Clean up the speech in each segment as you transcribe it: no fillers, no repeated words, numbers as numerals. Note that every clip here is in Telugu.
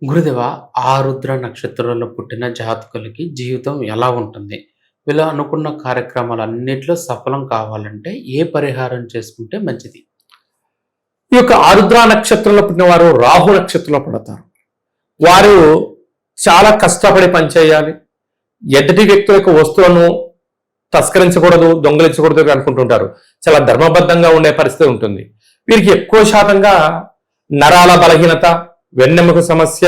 గురుదేవ, ఆరుద్ర నక్షత్రంలో పుట్టిన జాతకులకి జీవితం ఎలా ఉంటుంది? వీళ్ళు అనుకున్న కార్యక్రమాలన్నిట్లో సఫలం కావాలంటే ఏ పరిహారం చేసుకుంటే మంచిది? ఈ యొక్క ఆరుద్ర నక్షత్రంలో పుట్టిన వారు రాహు నక్షత్రంలో పడతారు. వారు చాలా కష్టపడి పనిచేయాలి. ఎదుటి వ్యక్తుల యొక్క వస్తువులను తస్కరించకూడదు, దొంగలించకూడదు అనుకుంటుంటారు. చాలా ధర్మబద్ధంగా ఉండే పరిస్థితి ఉంటుంది. వీరికి ఎక్కువ శాతంగా నరాల బలహీనత, వెన్నెముక సమస్య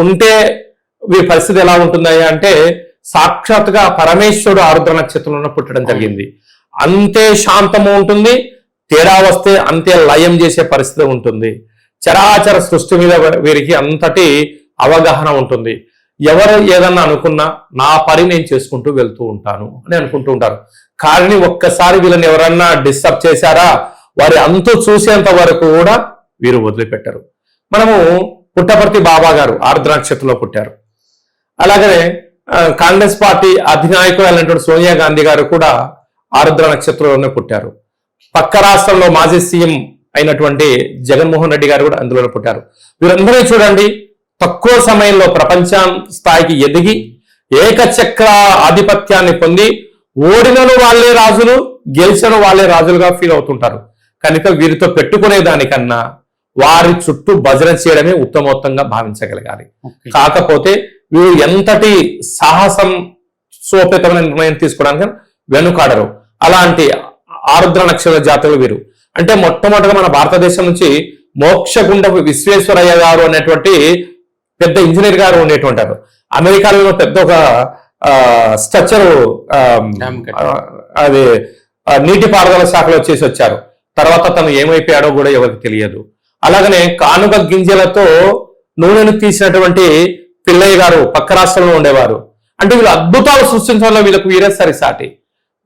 ఉంటే వీరి పరిస్థితి ఎలా ఉంటుందా అంటే సాక్షాత్గా పరమేశ్వరుడు ఆరుద్ర నక్షత్రంలో పుట్టడం జరిగింది. అంతే శాంతము ఉంటుంది, తేడా వస్తే అంతే లయం చేసే పరిస్థితి ఉంటుంది. చరాచర సృష్టి మీద వీరికి అంతటి అవగాహన ఉంటుంది. ఎవరు ఏదన్నా అనుకున్నా నా పని నేను చేసుకుంటూ వెళ్తూ ఉంటాను అని అనుకుంటూ ఉంటారు. కానీ ఒక్కసారి వీళ్ళని ఎవరన్నా డిస్టర్బ్ చేశారా వారి అంతు చూసేంత వరకు కూడా వీరు వదిలిపెట్టరు. మనము పుట్టపర్తి బాబా గారు ఆరుద్ర నక్షత్రంలో పుట్టారు. అలాగనే కాంగ్రెస్ పార్టీ అధినాయకురాలైనటువంటి సోనియా గాంధీ గారు కూడా ఆరుద్ర నక్షత్రంలోనే పుట్టారు. పక్క రాష్ట్రంలో మాజీ సీఎం అయినటువంటి జగన్మోహన్ రెడ్డి గారు కూడా అందులోనే పుట్టారు. వీరందరూ చూడండి, తక్కువ సమయంలో ప్రపంచ స్థాయికి ఎదిగి ఏకచక్ర ఆధిపత్యాన్ని పొంది ఓడినను వాళ్ళే రాజులు, గెలిచిన వాళ్ళే రాజులుగా ఫీల్ అవుతుంటారు. కనుక వీరితో పెట్టుకునే దానికన్నా వారి చుట్టూ భజన చేయడమే ఉత్తమోత్తంగా భావించగలగాలి. కాకపోతే వీరు ఎంతటి సాహసం సోపేతమైన నిర్ణయం తీసుకోవడానికి వెనుకాడరు. అలాంటి ఆరుద్ర నక్షత్ర జాతకులు వీరు. అంటే మొట్టమొదటిగా మన భారతదేశం నుంచి మోక్షగుండ విశ్వేశ్వరయ్య గారు అనేటువంటి పెద్ద ఇంజనీర్ గారు ఉండేటువంటారు. అమెరికాలో పెద్ద ఒక స్ట్రక్చర్ అది నీటిపారుదల శాఖలో చేసి వచ్చారు. తర్వాత తను ఏమైపోయాడో కూడా ఎవరికి తెలియదు. అలాగనే కానుక గింజలతో నూనెను తీసినటువంటి పిల్లయ్య గారు పక్క రాష్ట్రంలో ఉండేవారు. అంటే వీళ్ళు అద్భుతాలు సృష్టించడంలో వీళ్ళకు వీరే సరిసాటి.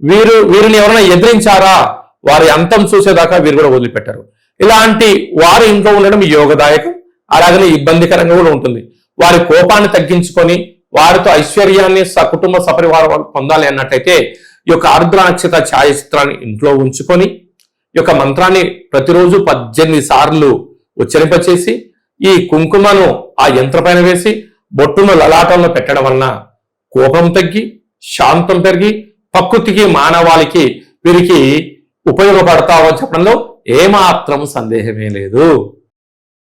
వీరిని ఎవరైనా ఎదిరించారా వారి అంతం చూసేదాకా వీరు కూడా వదిలిపెట్టారు. ఇలాంటి వారి ఇంట్లో ఉండడం యోగదాయకం, అలాగనే ఇబ్బందికరంగా కూడా ఉంటుంది. వారి కోపాన్ని తగ్గించుకొని వారితో ఐశ్వర్యాన్ని సకుటుంబ సపరివారం పొందాలి అన్నట్టయితే ఈ యొక్క ఆరుద్ర నక్షత్ర ఛాయాచిత్రాన్ని ఇంట్లో ఉంచుకొని ఈ యొక్క మంత్రాన్ని ప్రతిరోజు 18 సార్లు ఉచ్చరింపచేసి ఈ కుంకుమను ఆ యంత్ర పైన వేసి బొట్టును లలాటంలో పెట్టడం వలన కోపం తగ్గి శాంతం పెరిగి ప్రకృతికి మానవాళికి వీరికి ఉపయోగపడతావని చెప్పడంలో ఏమాత్రం సందేహమే లేదు.